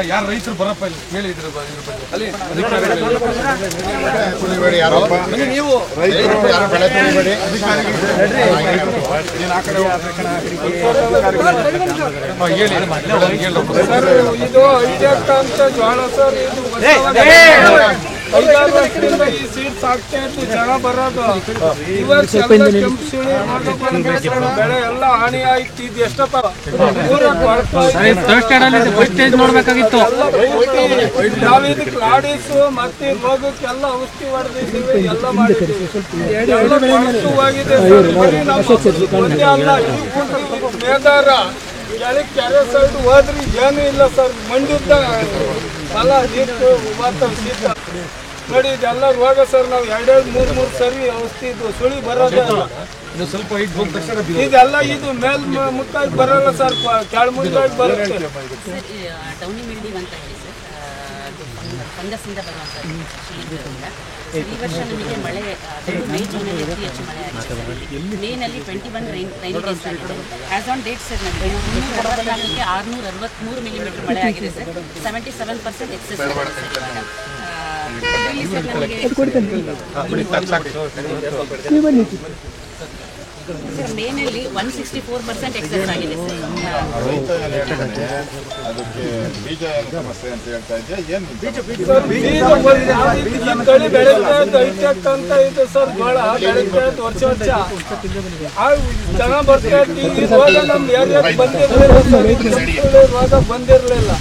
ಯಾರು ರೈತರು ಬರಪ್ಪ ಹೇಳಿದ್ರು ನೀವು ರೈತರು ಯಾರು ಬೆಳೆ ತುಳಿಬೇಡಿ ಇದು ಐಟೆಕ್ ಅಂತ ಜ್ವಾಳ ಸರ್. ಐದಾರು ವರ್ಷದಿಂದ ಈ ಸೀಡ್ಸ್ ಆಗ್ತಾ ಇತ್ತು, ಜನ ಬರೋದು. ಇವಾಗ ಕೆಂಪು ಸಿಳಿ ಬೆಳೆ ಎಲ್ಲ ಹಾನಿ ಆಯ್ತು. ಇದು ಎಷ್ಟಪ್ಪ ನೋಡ್ಬೇಕಾಗಿತ್ತು. ನಾವ್ ಇದಕ್ಕೆ ಲಾಡೀಸು ಮತ್ತೆ ರೋಗಕ್ಕೆಲ್ಲ ಔಷಧಿ ಹೊಡೆದಿದ್ದೀವಿ, ಎಲ್ಲ ಮಾಡಿದ್ದೀವಿ. ಒಂದೇ ಅಲ್ಲ, ಮೇದಾರ ಕೆಳಗೆ ಕೆರೆ ಸೈಡ್ ಹೋದ್ರಿ ಏನು ಇಲ್ಲ ಸರ್. ಮಂಡಿದ್ದ ಹೊಲ ನೀರು ಶೀತ ನೋಡಿ, ಇದೆಲ್ಲ ರೋಗ ಸರ್. ನಾವು 2-3 ಸರಿ ಔಷಧಿ ಇದು ಸುಳಿ ಬರೋದೇ ಅಲ್ಲ. ಸ್ವಲ್ಪ ಇದೆಲ್ಲ ಇದು ಮೇಲ್ ಮುಟ್ಟಾಗಿ ಬರಲ್ಲ ಸರ್, ಕೆಳ ಮುಟ್ಟಾಗಿ ಬರುತ್ತೆ. ಡೌನಿ ಮಿಲ್ಡಿ ಅಂತ ಹೇಳಿ ಸರ್, ಫಂಗಸ್ಸಿಂದ ಬರುವಂಥ. ಈ ವರ್ಷ ನಮಗೆ ಮಳೆ ಮೇ ಜೂನಲ್ಲಿ ಅತಿ ಹೆಚ್ಚು ಮಳೆ ಆಗಿದೆ. ಮೇನಲ್ಲಿ 21 ರೈನಿ ಡೇಸ್ ಆಗಿದೆ. ಆಸ್ ಆನ್ ಡೇಟ್ ಸರ್ ನಮಗೆ 364ಕ್ಕೆ 663 ಮಿಲಿಮೀಟರ್ ಮಳೆ ಆಗಿದೆ ಸರ್. 77% excess sir. ಮೇನಲ್ಲಿ 164% ಎಕ್ಸೆಸ್ ಆಗಿದೆ ಸರ್. ಅದಕ್ಕೆ ಬೀಜ ಸಮಸ್ಯೆ ಅಂತ ಹೇಳ್ತಾ ಇದ್ದೆ. ಏನು ತಳಿ ಬೆಳೀತಾ ಇದ್ದು ಐಟೆಕ್ ಅಂತ ಇದೆ ಸರ್. ಜೋಳ ಬೆಳೀತಾ ಇದ್ದು ವರ್ಷ ಚೆನ್ನಾಗಿ ಬರ್ತಾ ಇತ್ತು. ಈ ರೋಗ ನಮ್ಮ ಏರಿಯಾಕ್ಕೆ ಬಂದಿರಲಿಲ್ಲ, ರೋಗ ಬಂದಿರಲಿಲ್ಲ.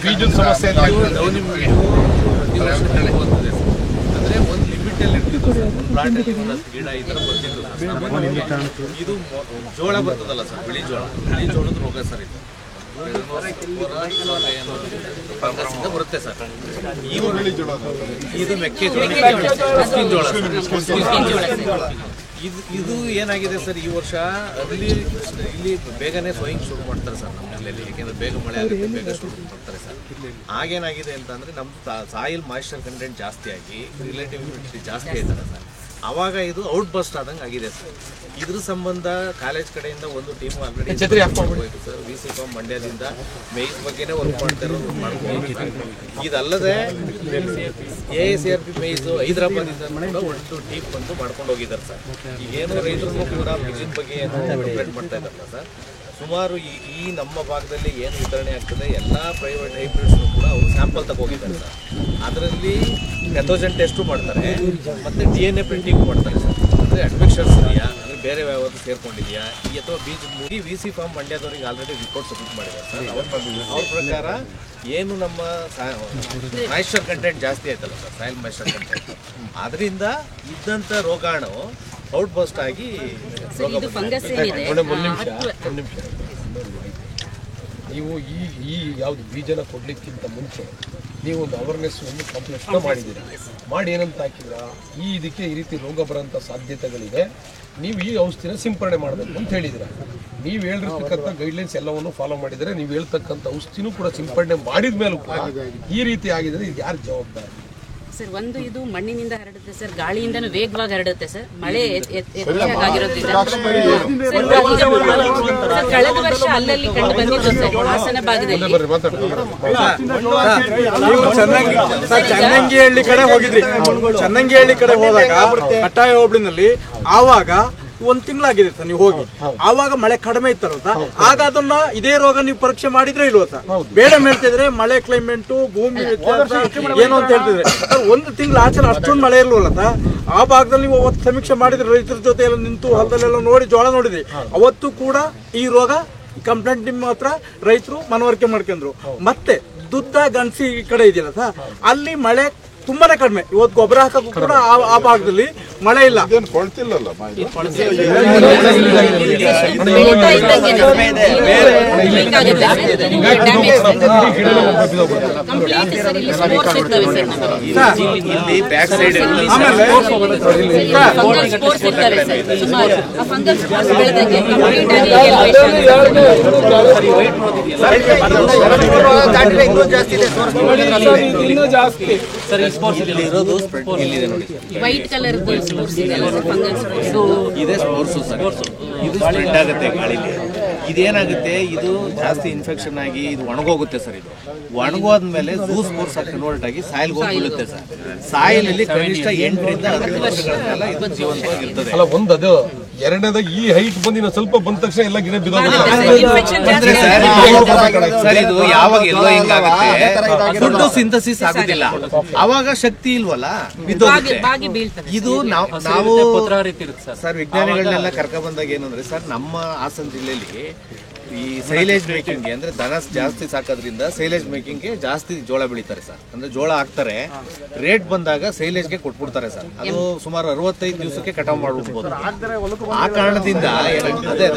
ಬೀಜದ ಸಮಸ್ಯೆ ಅಂದ್ರೆ ಒಂದು ಲಿಮಿಟಲ್ಲಿ ಇರ್ತಿತ್ತು ಪ್ಲಾಂಟ್ ಗಿಡ ಈ ಥರ ಬರ್ತಿದ್ದು. ಇದು ಜೋಳ ಬರ್ತದಲ್ಲ ಸರ್, ಬಿಳಿ ಜೋಳದ ರೋಗ ಸರ್. ಇದು ಫಂಗಸ್ಸಿಂದ ಬರುತ್ತೆ ಸರ್. ಇದು ಮೆಕ್ಕೆಜೋಳ, ಇದು ಏನಾಗಿದೆ ಸರ್, ಈ ವರ್ಷ ಇಲ್ಲಿ ಬೇಗನೆ ಸೋಯಿಂಗ್ ಶುರು ಮಾಡ್ತಾರೆ ಸರ್ ನಮ್ಮ ಜಿಲ್ಲೆಯಲ್ಲಿ. ಯಾಕೆಂದ್ರೆ ಬೇಗ ಮಳೆ ಆಗುತ್ತೆ, ಬೇಗ ಶುರು ಮಾಡ್ತಾರೆ ಸರ್. ಆಗೇನಾಗಿದೆ ಅಂತಂದರೆ ನಮ್ಮದು ಸಾಯಿಲ್ ಮಾಯಿಶ್ಚರ್ ಕಂಟೆಂಟ್ ಜಾಸ್ತಿ ಆಗಿ ರಿಲೇಟಿವ್ ಹ್ಯೂಮಿಡಿಟಿ ಜಾಸ್ತಿ ಆಯ್ತಲ್ಲ ಸರ್, ಆವಾಗ ಇದು ಔಟ್ ಬಸ್ಟ್ ಆದಂಗೆ ಆಗಿದೆ ಸರ್. ಇದ್ರ ಸಂಬಂಧ ಕಾಲೇಜ್ ಕಡೆಯಿಂದ ಒಂದು ಟೀಮ್ ಆಲ್ರೆಡಿ ಹೋಯ್ತು ಸರ್. VC ಫಾರ್ಮ್ ಮಂಡ್ಯದಿಂದ ಮೇಯ್ಸ್ ಬಗ್ಗೆನೇ ವರ್ಕ್ ಮಾಡ್ತಿರೋದು ಮಾಡ್ಕೊಂಡು, ಇದಲ್ಲದೆ AICRP ಮೇಯ್ಸು ಹೈದರಾಬಾದಿಂದ ಕೂಡ ಒಂದು ಟೀಮ್ ಬಂದು ಮಾಡ್ಕೊಂಡು ಹೋಗಿದ್ದಾರೆ ಸರ್. ಈಗೇನು ರೈತರು ಕೂಡ ಮಿಷಿನ್ ಬಗ್ಗೆ ಏನು ಪ್ರಿಪೇರ್ ಮಾಡ್ತಾ ಇದ್ದಾರಲ್ಲ ಸರ್, ಸುಮಾರು ಈ ನಮ್ಮ ಭಾಗದಲ್ಲಿ ಏನು ವಿತರಣೆ ಆಗ್ತದೆ ಎಲ್ಲ ಪ್ರೈವೇಟ್ ಹೈಬ್ರಿಡ್ಸ್ನು ಕೂಡ ಅವರು ಸ್ಯಾಂಪಲ್ ತಗೋಗಿದ್ದಾರೆ ಸರ್. ಅದರಲ್ಲಿ ಪೆಥೋಜನ್ ಟೆಸ್ಟು ಮಾಡ್ತಾರೆ ಮತ್ತು DNA ಪ್ರಿಂಟಿಂಗ್ ಮಾಡ್ತಾರೆ ಸರ್. ಅಂದರೆ ಅಡ್ಮಿಕ್ಷನ್ಸ್ ಇದೆಯಾ, ಅಂದರೆ ಬೇರೆ ಯಾವ್ದು ಸೇರ್ಕೊಂಡಿದೆಯಾ ಈ ಅಥವಾ ಬೀಜದ ಮೂಗಿ VC ಫಾರ್ಮ್ ಮಂಡ್ಯದವ್ರಿಗೆ ಆಲ್ರೆಡಿ ರಿಪೋರ್ಟ್ ಸಬ್ಮಿಟ್ ಮಾಡಿದ್ದಾರೆ ಸರ್. ಅವ್ರ ಪ್ರಕಾರ ಏನು ನಮ್ಮ ಮಾಯಿಶ್ಚರ್ ಕಂಟೆಂಟ್ ಜಾಸ್ತಿ ಆಯ್ತಲ್ಲ ಸರ್, ಸಾಯಿಲ್ ಮಾಯಿಶ್ಚರ್ ಕಂಟೆಂಟ್, ಅದರಿಂದ ಇದ್ದಂಥ ರೋಗಾಣು ಔಟ್ ಬಸ್ಟ್ ಆಗಿ ನೀವು ಈ ಯಾವ್ದು ಬೀಜನ ಕೊಡ್ಲಿಕ್ಕಿಂತ ಮುಂಚೆ ನೀವು ಒಂದು ಅವೇರ್ನೆಸ್ ಒಂದು ಕಾಂಪ್ಲೆಕ್ಸ್ ಮಾಡಿದ್ದೀರಾ. ಮಾಡಿ ಏನಂತ ಹಾಕಿದ್ರ, ಇದಕ್ಕೆ ಈ ರೀತಿ ರೋಗ ಬರೋಂಥ ಸಾಧ್ಯತೆಗಳಿದೆ, ನೀವು ಈ ಔಷಧಿನ ಸಿಂಪರಣೆ ಮಾಡಬೇಕು ಅಂತ ಹೇಳಿದಿರ. ನೀವು ಹೇಳಿರ್ತಕ್ಕಂಥ ಗೈಡ್ಲೈನ್ಸ್ ಎಲ್ಲವನ್ನು ಫಾಲೋ ಮಾಡಿದರೆ, ನೀವು ಹೇಳ್ತಕ್ಕಂಥ ಔಷಧಿನೂ ಕೂಡ ಸಿಂಪರಣೆ ಮಾಡಿದ ಮೇಲೂ ಕೂಡ ಈ ರೀತಿ ಆಗಿದ್ರೆ ಇದು ಯಾರು ಜವಾಬ್ದಾರಿ ಸರ್? ಒಂದು ಇದು ಮಣ್ಣಿನಿಂದ ಹರಡುತ್ತೆ ಸರ್, ಗಾಳಿಯಿಂದನೂ ವೇಗವಾಗಿ ಹರಡುತ್ತೆ ಸರ್. ಮಳೆ ಹೆಚ್ಚಾಗಿರೋದ್ರಿಂದ ಕಳೆದ ವರ್ಷ ಅಲ್ಲಲ್ಲಿ ಕಂಡು ಬಂದಿತ್ತು ಸರ್ ಹಾಸನ ಭಾಗದಲ್ಲಿ. ಚನ್ನಂಗಿಹಳ್ಳಿ ಕಡೆ ಹೋಗಿದ್ರಿ, ಚನ್ನಂಗಿಹಳ್ಳಿ ಕಡೆ ಹೋದಾಗ ಕಟ್ಟಾಯ ಹೋಬಳಿನಲ್ಲಿ ಆವಾಗ 1 ತಿಂಗಳಾಗಿದೆ ಸರ್ ನೀವು ಹೋಗಿ. ಆವಾಗ ಮಳೆ ಕಡಿಮೆ ಇತ್ತಲ್ಲ, ಆಗ ಅದನ್ನ ಇದೇ ರೋಗ ನೀವು ಪರೀಕ್ಷೆ ಮಾಡಿದ್ರೆ ಇಲ್ವ ಸರ್? ಬೇಡ ಹೇಳ್ತಿದ್ರೆ ಮಳೆ ಕ್ಲೈಮೇಟ್ ಭೂಮಿ ಏನು ಅಂತ ಹೇಳ್ತಿದ್ರೆ 1 ತಿಂಗಳು ಆಚರಣೆ ಅಷ್ಟೊಂದು ಮಳೆ ಇರ್ಲಲ್ಲ ಸರ್. ಆ ಭಾಗದಲ್ಲಿ ನೀವು ಅವತ್ತು ಸಮೀಕ್ಷೆ ಮಾಡಿದ್ರೆ ರೈತರ ಜೊತೆ ಎಲ್ಲ ನಿಂತು ಹೊಲದಲ್ಲೆಲ್ಲ ನೋಡಿ ಜೋಳ ನೋಡಿದ್ರಿ. ಅವತ್ತು ಕೂಡ ಈ ರೋಗ ಕಂಪ್ಲೇಂಟ್ ನಿಮ್ಮ ಹತ್ರ ರೈತರು ಮನವರಿಕೆ ಮಾಡ್ಕೊಂಡ್ರು. ಮತ್ತೆ ದುದ್ದ ಗಣಸಿ ಈ ಕಡೆ ಇದೆಯಲ್ಲ ಸರ್, ಅಲ್ಲಿ ಮಳೆ ತುಂಬಾನೇ ಕಡಿಮೆ. ಇವತ್ತು ಗೊಬ್ಬರ ಹಾಕಕ್ಕೂ ಕೂಡ ಆ ಭಾಗದಲ್ಲಿ ಮಳೆ ಇಲ್ಲ. ಕೊಳ್ತಿಲ್ಲಲ್ಲ ಇಲ್ಲಿದೆ ನೋಡಿ ವೈಟ್ ಕಲರ್ ಸ್ಪೋರ್ಟ್ಸ್ ಇದೆಯಲ್ಲ ಸರ್, ಫಂಗಲ್ ಸ್ಪೋರ್ಟ್ಸ್. ಇದೇ ಸ್ಪೋರ್ಟ್ಸು ಸರ್. ಇದು ಸ್ಪ್ರೆಡ್ ಆಗುತ್ತೆ ಗಾಳಿಲಿ. ಇದೇನಾಗುತ್ತೆ, ಇದು ಜಾಸ್ತಿ ಇನ್ಫೆಕ್ಷನ್ ಆಗಿ ಇದು ಒಣಗೋಗುತ್ತೆ ಸರ್. ಇದು ಒಣಗೋದ್ಮೇಲೆ ಜ್ಯೂಸ್ ಸ್ಪೋರ್ಟ್ಸ್ ಕನ್ವರ್ಟ್ ಆಗಿ ಸಾಯಿಲ್ಗೆ ಹೋಗಿ ಬೀಳುತ್ತೆ ಸರ್. ಸಾಯಿಲಲ್ಲಿ ಕನಿಷ್ಠ 8 ರಿಂದ 10 ವರ್ಷಗಳ ಇದು ಜೀವಂತವಾಗಿರ್ತದೆ. ಅಲ್ಲ ಒಂದದು, ಎರಡನೇದ ಈ ಹೈಟ್ ಬಂದಿನ ಸ್ವಲ್ಪ ಬಂದ ತಕ್ಷಣ ಎಲ್ಲ ಗಿಡ ಬಿದ್ದೋಗುತ್ತೆ. ಅಂದ್ರೆ ಸರ್ ಇದು ಯಾವಾಗ ಎಲ್ಲೋ ಹಿಂಗಾಗುತ್ತೆ, ಫುಡ್ ಸಿಂಥಸಿಸ್ ಆಗುದಿಲ್ಲ, ಅವಾಗ ಶಕ್ತಿ ಇಲ್ವಲ್ಲ, ಬಿದ್ದೋಗುತ್ತೆ. ಬಾಗಿ ಬೀಳ್ತದೆ. ಇದು ನಾವು ಸರ್ ವಿಜ್ಞಾನಿಗಳನ್ನೆಲ್ಲ ಕರ್ಕ ಬಂದಾಗ ಏನಂದ್ರೆ ಸರ್, ನಮ್ಮ ಹಾಸನ ಜಿಲ್ಲೆಯಲ್ಲಿ ಈ ಸೈಲೇಜ್ ಮೇಕಿಂಗ್ ಅಂದ್ರೆ ದನ ಜಾಸ್ತಿ ಸಾಕೋದ್ರಿಂದ ಸೈಲೇಜ್ ಮೇಕಿಂಗ್ ಗೆ ಜಾಸ್ತಿ ಜೋಳ ಬೆಳಿತಾರೆ ಸರ್. ಅಂದ್ರೆ ಜೋಳ ಹಾಕ್ತಾರೆ, ರೇಟ್ ಬಂದಾಗ ಸೈಲೇಜ್ಗೆ ಕೊಟ್ಬಿಡ್ತಾರೆ ಸರ್. ಅದು ಸುಮಾರು 65 ದಿವಸಕ್ಕೆ ಕಟಾವ್ ಮಾಡ್ಬಿಡ್ಬೋದು. ಆ ಕಾರಣದಿಂದ ಅದೇ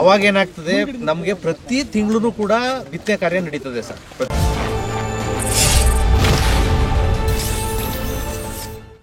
ಅವಾಗ ಏನಾಗ್ತದೆ, ನಮ್ಗೆ ಪ್ರತಿ ತಿಂಗಳು ಕೂಡ ಬಿತ್ತನೆ ಕಾರ್ಯ ನಡೀತದೆ ಸರ್.